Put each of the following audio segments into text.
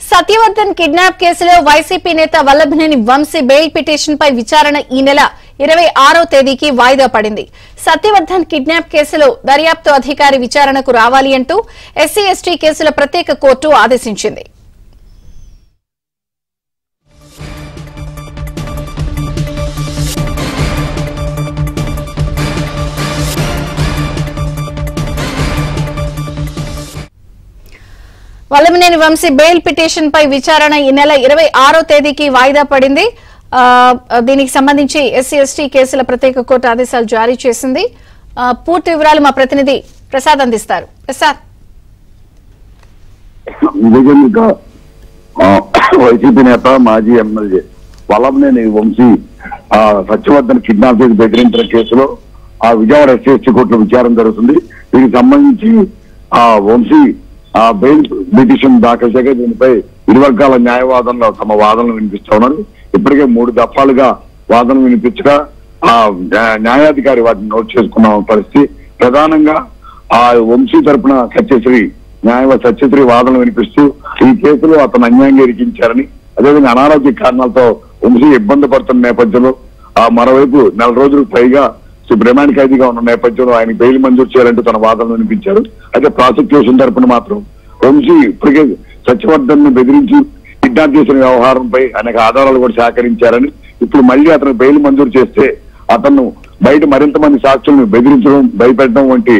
Satyavardhan kidnap కేసులో YCP నేత Vallabhaneni Vamsi bail petition పై విచారణ ఈ నెల 26వ తేదీకి వాయిదా పడింది. సత్యవర్ధన్ కిడ్నాప్ కేసులో దర్యాప్తు అధికారి విచారణకు రావాలి అంటూ ఎస్సీ ఎస్టీ కేసుల ప్రత్యేక కోర్టు ఆదేశించింది. వల్లభనేని వంశీ బెయిల్ పిటిషన్ పై విచారణ ఈ నెల 26వ తేదీకి వాయిదా పడింది. దీనికి సంబంధించి ఎస్సీ ఎస్టీ కేసుల ప్రత్యేక కోర్టు ఆదేశాలు జారీ చేసింది. పూర్తి వివరాలు మా ప్రతినిధి ప్రసాద్ అందిస్తారు. ప్రసాద్, వైసీపీ నేత మాజీ ఎమ్మెల్యే వల్లభనేని వంశీ సత్యవర్ధన్ కిడ్నాప్ చేసి బెదిరించిన కేసులో విజయవాడ ఎస్సీ ఎస్టీ కోర్టులో విచారణ జరుగుతుంది. దీనికి సంబంధించి వంశీ బెయిల్ పిటిషన్ దాఖలు చేయగా దీనిపై ఇరు వర్గాల న్యాయవాదనలో తమ వాదనలు వినిపిస్తా ఉన్నారు. ఇప్పటికే 3 దఫాలుగా వాదనలు వినిపించగా న్యాయాధికారి వాటిని నోట్ చేసుకున్న పరిస్థితి. ప్రధానంగా వంశీ తరపున సత్యశ్రీ వాదనలు వినిపిస్తూ ఈ కేసులో అతను అన్యాయంగా ఇరికించారని, అదేవిధంగా అనారోగ్య కారణాలతో వంశీ ఇబ్బంది పడుతున్న నేపథ్యంలో మరోవైపు 4 రోజులకు పైగా రిమాండ్ ఖైదీగా ఉన్న నేపథ్యంలో ఆయన బెయిల్ మంజూరు చేయాలంటూ తన వాదనలు వినిపించారు. అయితే ప్రాసిక్యూషన్ తరపున మాత్రం వంశీ ఇప్పటికే సత్యవర్ధన్ ను బెదిరించి కిడ్నాప్ చేసిన వ్యవహారంపై అనేక ఆధారాలు కూడా సేకరించారని, ఇప్పుడు మళ్ళీ అతను బెయిల్ మంజూరు చేస్తే అతను బయట మరింత మంది సాక్షులను బెదిరించడం, భయపెట్టడం వంటి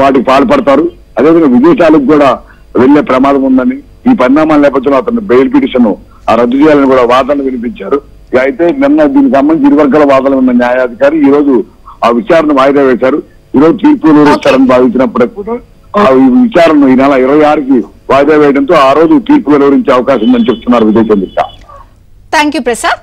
వాటికి పాల్పడతారు. అదేవిధంగా విదేశాలకు కూడా వెళ్లే ప్రమాదం ఉందని, ఈ పరిణామాల నేపథ్యంలో అతను బెయిల్ పిటిషన్ రద్దు చేయాలని కూడా వాదనలు వినిపించారు. అయితే నిన్న దీనికి సంబంధించి ఇరు వర్గాల వాదనలు ఉన్న న్యాయాధికారి ఈ రోజు ఆ విచారణ వాయిదా వేశారు. ఈ రోజు తీర్పు వెలువరిస్తారని భావించినప్పటికీ కూడా ఈ విచారణ ఈ నెల 26కి వాయిదా వేయడంతో ఆ రోజు తీర్పు వెలువరించే అవకాశం ఉందని చెప్తున్నారు విజయచంద్రిక. థాంక్యూ ప్రసాద్.